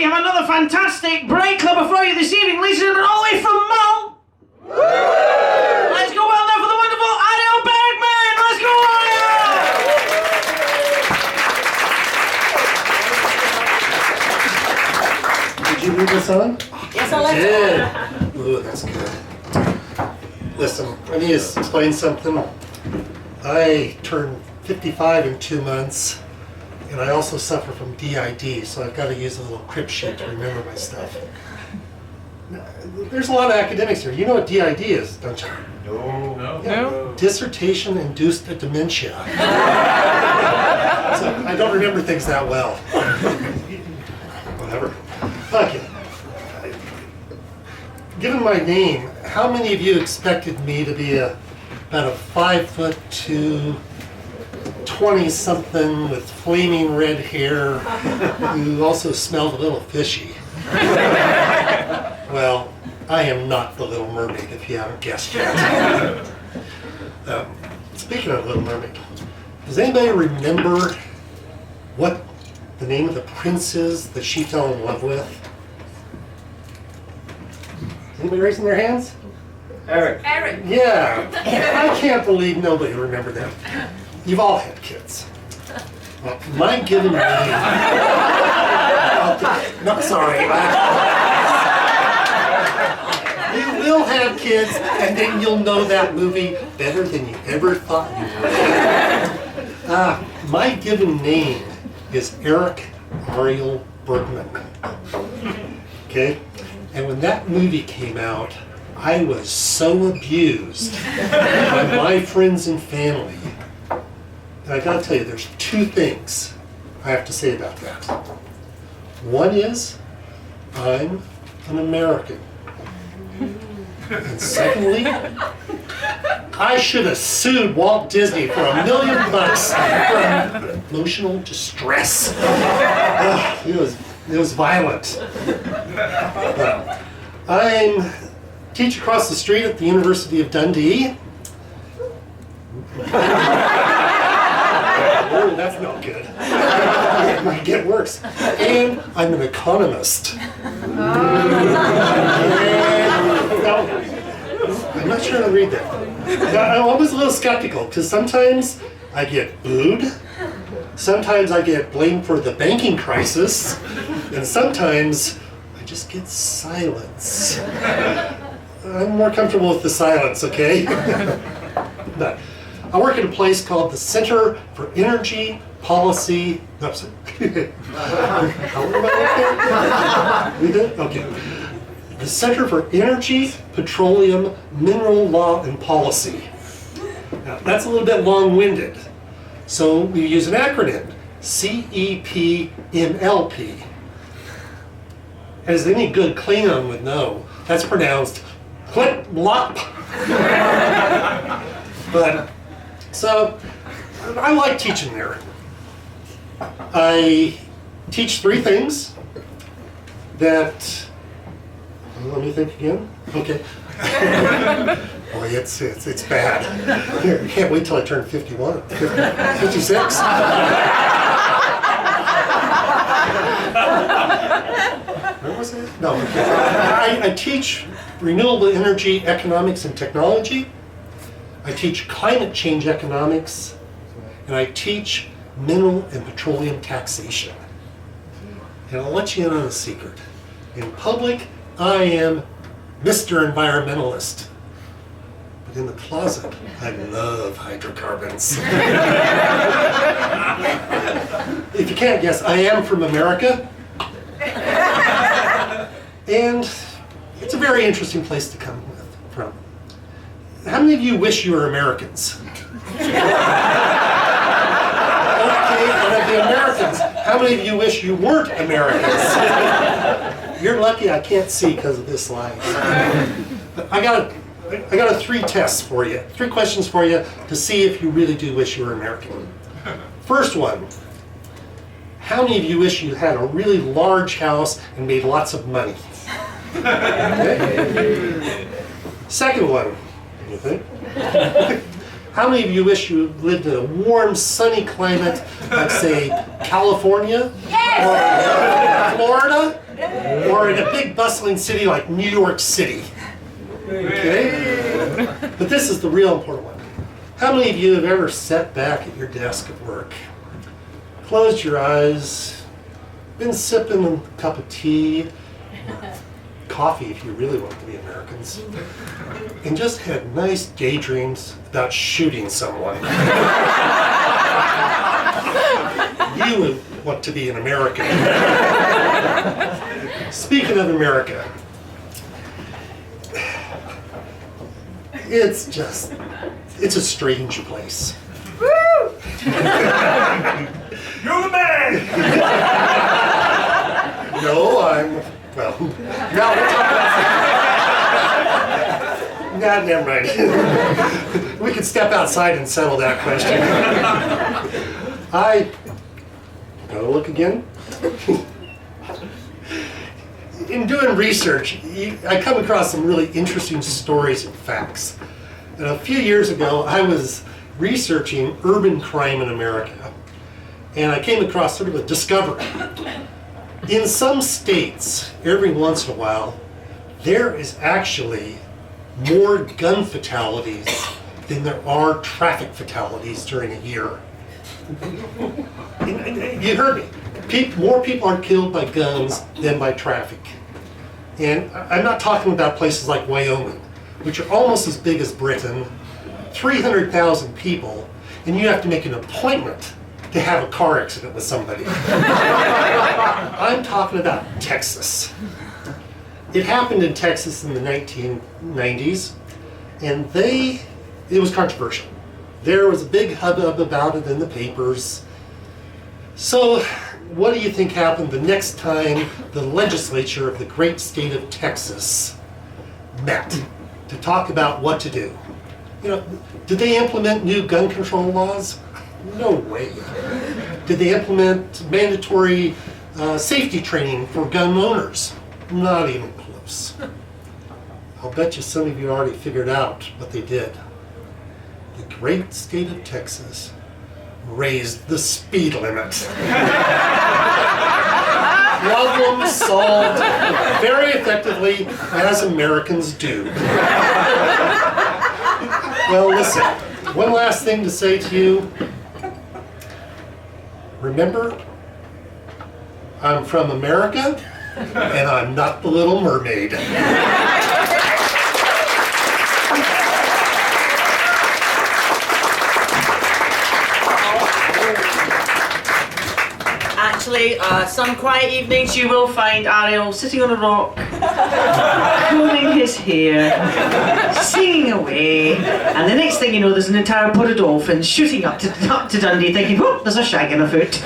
we have another fantastic Bright Club for you this evening, ladies and gentlemen, all the way from Mull. Let's go well now for the wonderful Ariel Bergmann. Let's go, Ariel! Did you leave this on? Yes, I like it. Ooh, that's good. Listen, I need to explain something. I turned 55 in 2 months, and I also suffer from DID, so I've got to use a little crib sheet to remember my stuff. There's a lot of academics here. You know what DID is, don't you? No. Dissertation-induced dementia. So I don't remember things that well. Whatever. Okay. Given my name, how many of you expected me to be about a 5'2", 20-something with flaming red hair, who also smelled a little fishy? Well, I am not the Little Mermaid, if you haven't guessed yet. Speaking of Little Mermaid, does anybody remember what the name of the prince is that she fell in love with? Anybody raising their hands? Eric. Yeah, I can't believe nobody remembered that. You've all had kids. Well, my given name... No, sorry. You will have kids, and then you'll know that movie better than you ever thought you would. My given name is Ariel Bergmann. Okay? And when that movie came out, I was so abused by my friends and family. And I gotta tell you, there's two things I have to say about that. One is, I'm an American. And secondly, I should have sued Walt Disney for $1 million for emotional distress. It was violent. I teach across the street at the University of Dundee. Oh, that's not good. It might get worse. And I'm an economist. I'm not sure how to read that. I'm always a little skeptical because sometimes I get booed, sometimes I get blamed for the banking crisis, and sometimes I just get silence. I'm more comfortable with the silence, okay? But I work at a place called the Center for Energy Policy. No, how old am I working? We did? Okay. The Center for Energy, Petroleum, Mineral Law, and Policy. Now, that's a little bit long-winded, so we use an acronym, CEPMLP. As any good Klingon would know, that's pronounced clip-lop. But, so, I like teaching there. I teach three things that... Let me think again. Okay. Boy, it's bad. Here, I can't wait till I turn 51. 56. Where was it? No. Okay. I teach renewable energy economics and technology. I teach climate change economics, and I teach mineral and petroleum taxation. And I'll let you in on a secret. In public, I am Mr. Environmentalist. But in the closet, I love hydrocarbons. If you can't guess, I am from America. And it's a very interesting place to come from. How many of you wish you were Americans? Okay, and of the Americans, how many of you wish you weren't Americans? You're lucky I can't see because of this light. But I got three tests for you, three questions for you to see if you really do wish you were American. First one, how many of you wish you had a really large house and made lots of money? Okay. Second one, you think? How many of you wish you lived in a warm, sunny climate, like say California? Yes. Or Florida? or in a big bustling city like New York City. Okay? But this is the real important one. How many of you have ever sat back at your desk at work, closed your eyes, been sipping a cup of tea, coffee if you really want to be Americans, and just had nice daydreams about shooting someone? You would want to be an American. Speaking of America, it's a strange place. You're the man! No, well, now we're talking about... Nah, never mind. We could step outside and settle that question. Go look again. In doing research, I come across some really interesting stories and facts. And a few years ago, I was researching urban crime in America, and I came across sort of a discovery. In some states, every once in a while, there is actually more gun fatalities than there are traffic fatalities during a year. You heard me. More people are killed by guns than by traffic. And I'm not talking about places like Wyoming, which are almost as big as Britain, 300,000 people, and you have to make an appointment to have a car accident with somebody. I'm talking about Texas. It happened in Texas in the 1990s, and it was controversial. There was a big hubbub about it in the papers. So, what do you think happened the next time the legislature of the great state of Texas met to talk about what to do? Did they implement new gun control laws? No way. Did they implement mandatory safety training for gun owners? Not even close. I'll bet you some of you already figured out what they did. The great state of Texas raised the speed limit. Problem solved very effectively, as Americans do. Well, listen, one last thing to say to you. Remember, I'm from America, and I'm not the Little Mermaid. Actually, some quiet evenings you will find Ariel sitting on a rock, combing his hair, singing away, and the next thing you know, there's an entire pod of dolphins shooting up to Dundee, thinking, "Oh, there's a shag in afoot." So,